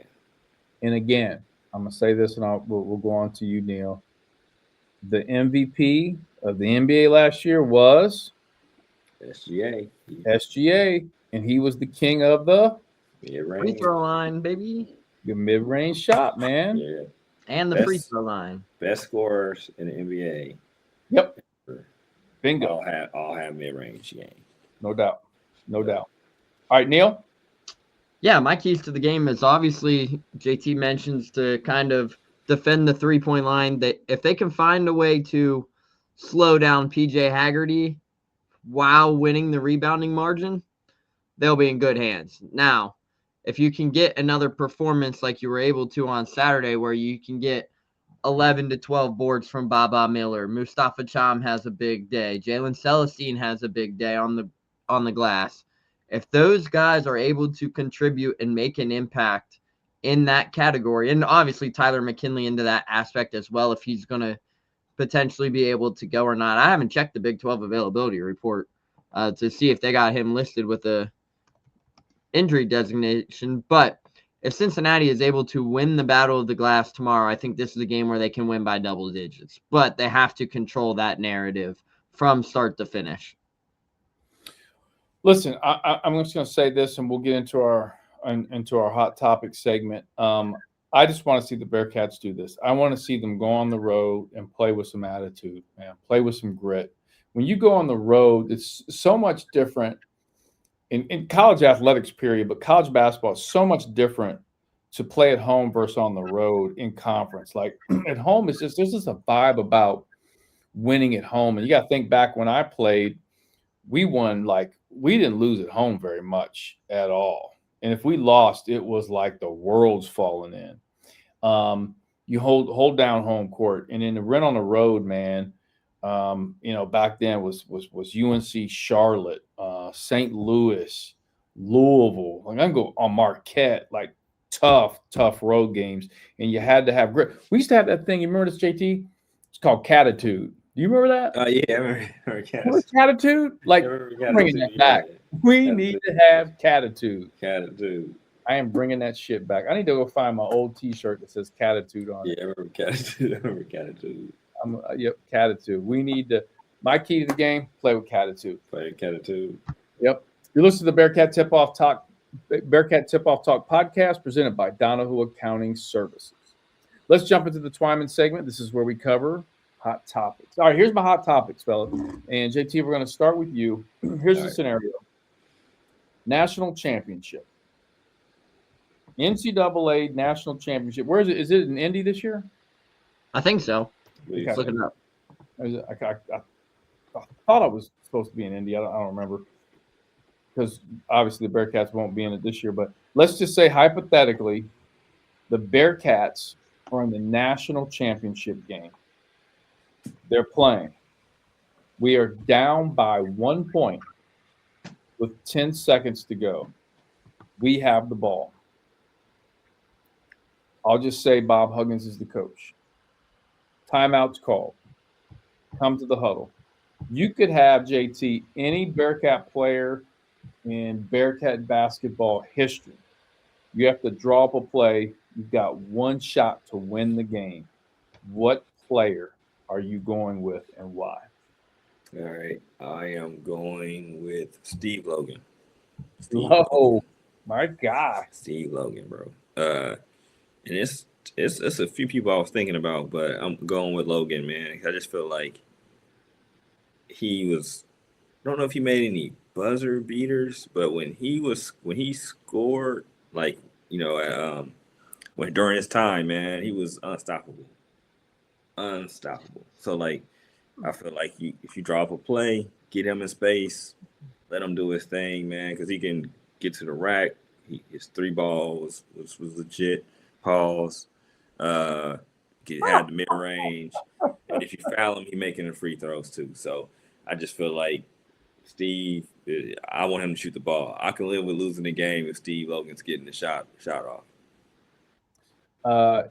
And again, I'm gonna say this, and we'll go on to you, Neil. The MVP of the NBA last year was SGA. SGA, and he was the king of the Free throw line, baby. mid-range shot, man. Yeah. And the free throw line. Best scorers in the NBA. Yep. Bingo. All have mid-range game. No doubt. No doubt. All right, Neil. Yeah, my keys to the game is obviously JT mentions to kind of defend the 3-point line. That if they can find a way to slow down PJ Haggerty while winning the rebounding margin, they'll be in good hands. Now, if you can get another performance like you were able to on Saturday where you can get 11 to 12 boards from Baba Miller, Mustafa Cham has a big day, Jalen Celestine has a big day on the glass. If those guys are able to contribute and make an impact in that category, and obviously Tyler McKinley into that aspect as well, if he's going to potentially be able to go or not. I haven't checked the Big 12 availability report to see if they got him listed with a injury designation. But if Cincinnati is able to win the Battle of the Glass tomorrow, I think this is a game where they can win by double digits. But they have to control that narrative from start to finish. Listen, I'm just going to say this, and we'll get into our hot topic segment. I just want to see the Bearcats do this. I want to see them go on the road and play with some attitude, man. Play with some grit. When you go on the road, it's so much different in college athletics, period, but college basketball is so much different to play at home versus on the road in conference. Like at home, there's just a vibe about winning at home. And you got to think back when I played, we won, like we didn't lose at home very much at all. And if we lost, it was like the world's falling in. You hold down home court, and then the run on the road, man. Back then was UNC Charlotte, St. Louis, Louisville. Like I can go on Marquette, like tough road games, and you had to have grit. We used to have that thing. You remember this, JT? It's called Catitude. Do you remember that? Yeah, I remember Catitude. Like bringing that back. We need to have Catitude. Catitude. I am bringing that shit back. I need to go find my old T-shirt that says Catitude on it. Yeah, I remember Catitude. Yep, Catitude. We need to. My key to the game: play with Catitude. Play with Catitude. Yep. You listen to the Bearcat Tip-Off Talk podcast presented by Donahue Accounting Services. Let's jump into the Twyman segment. This is where we cover hot topics. All right, here's my hot topics, fellas. And JT, we're going to start with you. Here's the scenario: national championship, NCAA national championship. Where is it? Is it in Indy this year? I think so. Okay. Look it up. I thought it was supposed to be in Indy. I don't remember, because obviously the Bearcats won't be in it this year. But let's just say hypothetically, the Bearcats are in the national championship game. They're playing. We are down by 1 point with 10 seconds to go. We have the ball. I'll just say Bob Huggins is the coach. Timeout's called. Come to the huddle. You could have, JT, any Bearcat player in Bearcat basketball history. You have to draw up a play. You've got one shot to win the game. What player are you going with and why? All right. I am going with Steve Logan. My God. Steve Logan, bro. And it's a few people I was thinking about, but I'm going with Logan, man. I just feel like he was. I don't know if he made any buzzer beaters, but when he scored, like when during his time, man, he was unstoppable. So like, I feel like if you drop a play, get him in space, let him do his thing, man, because he can get to the rack. His 3 ball was legit. Pause. have the mid range, and if you foul him, he making the free throws too. So I just feel like Steve, I want him to shoot the ball. I can live with losing the game if Steve Logan's getting the shot off.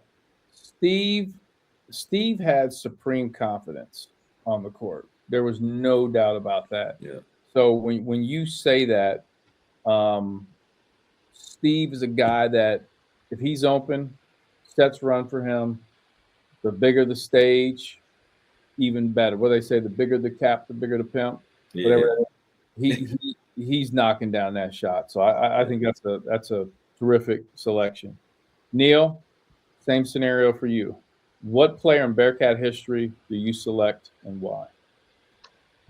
Steve had supreme confidence on the court. There was no doubt about that. Yeah. So when you say that, Steve is a guy that if he's open, sets run for him. The bigger the stage, even better. What do they say? The bigger the cap, the bigger the pimp. Yeah. Whatever. He's knocking down that shot. So I think that's a terrific selection. Neil, same scenario for you. What player in Bearcat history do you select and why?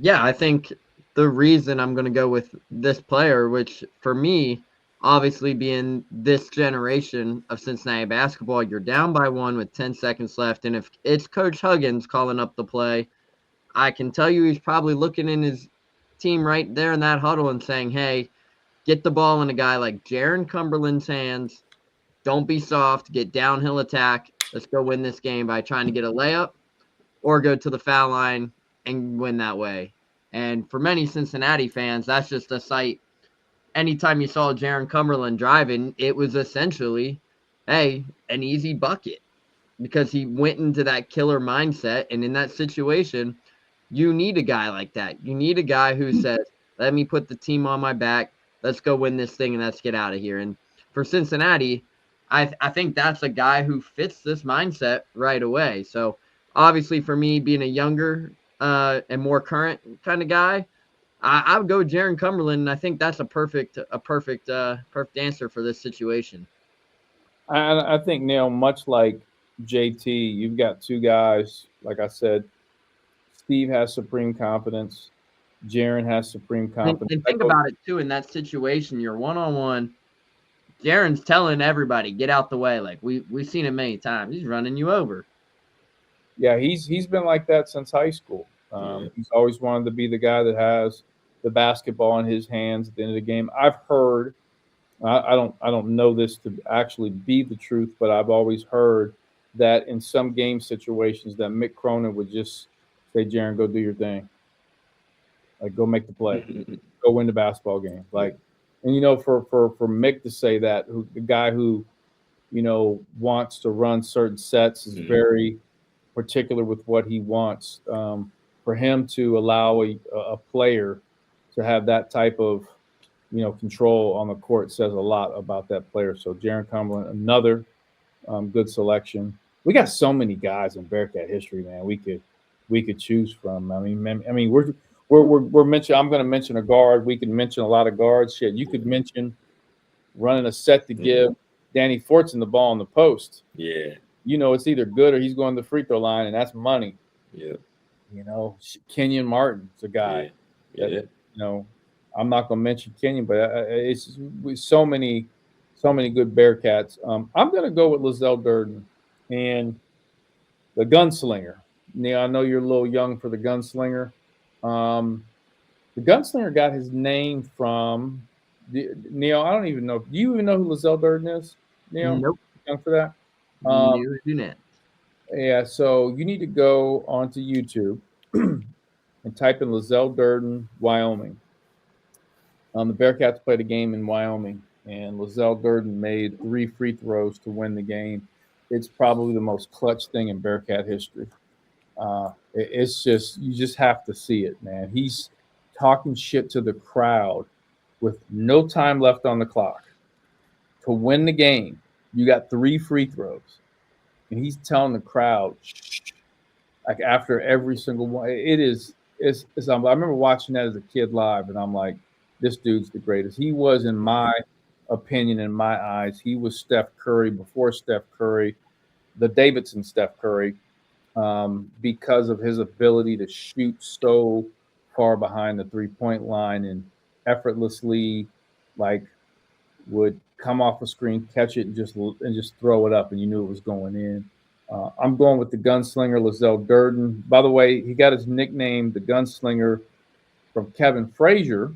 Yeah, I think the reason I'm going to go with this player, which for me, obviously being this generation of Cincinnati basketball, you're down by 1 with 10 seconds left. And if it's Coach Huggins calling up the play, I can tell you he's probably looking in his team right there in that huddle and saying, hey, get the ball in a guy like Jaron Cumberland's hands. Don't be soft. Get downhill attack. Let's go win this game by trying to get a layup or go to the foul line and win that way. And for many Cincinnati fans, that's just a sight. Anytime you saw Jaron Cumberland driving, it was essentially, hey, an easy bucket because he went into that killer mindset. And in that situation, you need a guy like that. You need a guy who says, let me put the team on my back. Let's go win this thing and let's get out of here. And for Cincinnati, I think that's a guy who fits this mindset right away. So obviously for me, being a younger and more current kind of guy, I would go with Jaron Cumberland, and I think that's a perfect answer for this situation. I think, Neil, much like JT, you've got two guys, like I said, Steve has supreme confidence. Jaron has supreme confidence. And think about it, too, in that situation, you're one-on-one. Jaron's telling everybody, get out the way. Like, we've seen it many times. He's running you over. Yeah, he's been like that since high school. He's always wanted to be the guy that has the basketball in his hands at the end of the game. I've heard, I don't know this to actually be the truth, but I've always heard that in some game situations that Mick Cronin would just say, Jaron, go do your thing. Like, go make the play. Go win the basketball game. Like, and, for Mick to say that, the guy who, wants to run certain sets is very particular with what he wants. For him to allow a player to have that type of, control on the court says a lot about that player. So Jaron Cumberland, another good selection. We got so many guys in Bearcat history, man. We could choose from. I mean, we're mentioning. I'm going to mention a guard. We can mention a lot of guards. Shit, you could mention running a set to give Danny Fortson the ball in the post. Yeah. It's either good or he's going to the free throw line, and that's money. Yeah. Kenyon Martin's a guy. Yeah. That, I'm not going to mention Kenyon, but it's so many good Bearcats. I'm going to go with Lizelle Durden and the gunslinger. Neil, I know you're a little young for the gunslinger. The gunslinger got his name from Neil. I don't even know. Do you even know who Lizelle Durden is, Neil? Nope. Young for that? You do not. Yeah, so you need to go onto YouTube and type in Lizelle Durden, Wyoming. The Bearcats played a game in Wyoming, and Lizelle Durden made 3 free throws to win the game. It's probably the most clutch thing in Bearcat history. It's just, you just have to see it, man. He's talking shit to the crowd with no time left on the clock. To win the game, you got 3 free throws. And he's telling the crowd, shh, like after every single one. It's I remember watching that as a kid live, and I'm like, this dude's the greatest. He was, in my opinion, in my eyes, he was Steph Curry before Steph Curry, the Davidson Steph Curry, because of his ability to shoot so far behind the 3-point line and effortlessly, like, would come off a screen, catch it, and just throw it up, and you knew it was going in. I'm going with the gunslinger, Lizelle Durden. By the way, he got his nickname, the gunslinger, from Kevin Frazier,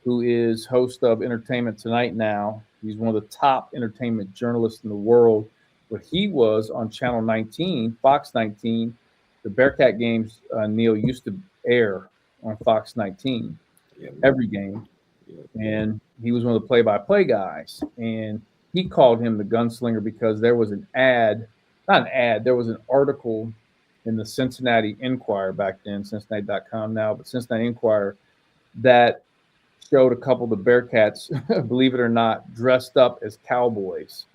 who is host of Entertainment Tonight now. He's one of the top entertainment journalists in the world, but he was on Channel 19, Fox 19. The Bearcat games, Neil, used to air on Fox 19 every game. And he was one of the play-by-play guys. And he called him the gunslinger because there was an ad, not an ad, there was an article in the Cincinnati Enquirer back then, Cincinnati.com now, but Cincinnati Enquirer, that showed a couple of the Bearcats, believe it or not, dressed up as cowboys.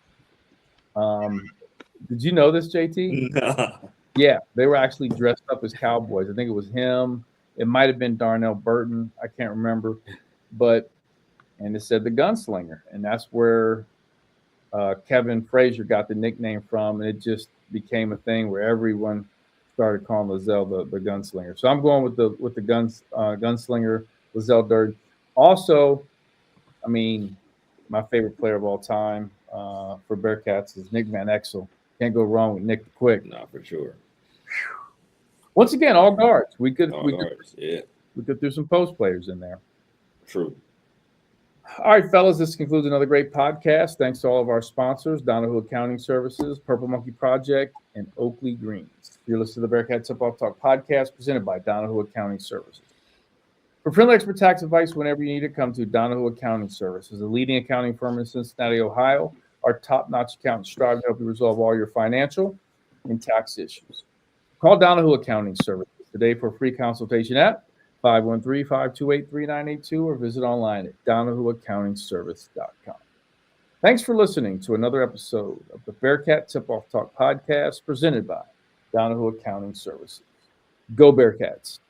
Did you know this, JT? Nah. Yeah, they were actually dressed up as cowboys. I think it was him. It might have been Darnell Burton. I can't remember. And it said the gunslinger. And that's where Kevin Frazier got the nickname from. And it just became a thing where everyone started calling Lizelle the gunslinger. So I'm going with the gunslinger, Lizelle Durden. Also, I mean, my favorite player of all time for Bearcats is Nick Van Exel. Can't go wrong with Nick the Quick. No, for sure. Once again, all guards. We could throw some post players in there. True. All right, fellas, this concludes another great podcast. Thanks to all of our sponsors, Donahue Accounting Services, Purple Monkey Project, and Oakley Greens. You're listening to the Bearcat Tip-Off Talk podcast presented by Donahue Accounting Services. For friendly expert tax advice whenever you need it, come to Donahue Accounting Services, a leading accounting firm in Cincinnati, Ohio. Our top-notch accountants strive to help you resolve all your financial and tax issues. Call Donahue Accounting Services today for a free consultation at 513-528-3982 or visit online at DonahueAccountingService.com. Thanks for listening to another episode of the Bearcat Tip-Off Talk podcast presented by Donahue Accounting Services. Go Bearcats.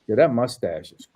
Yeah, that mustache is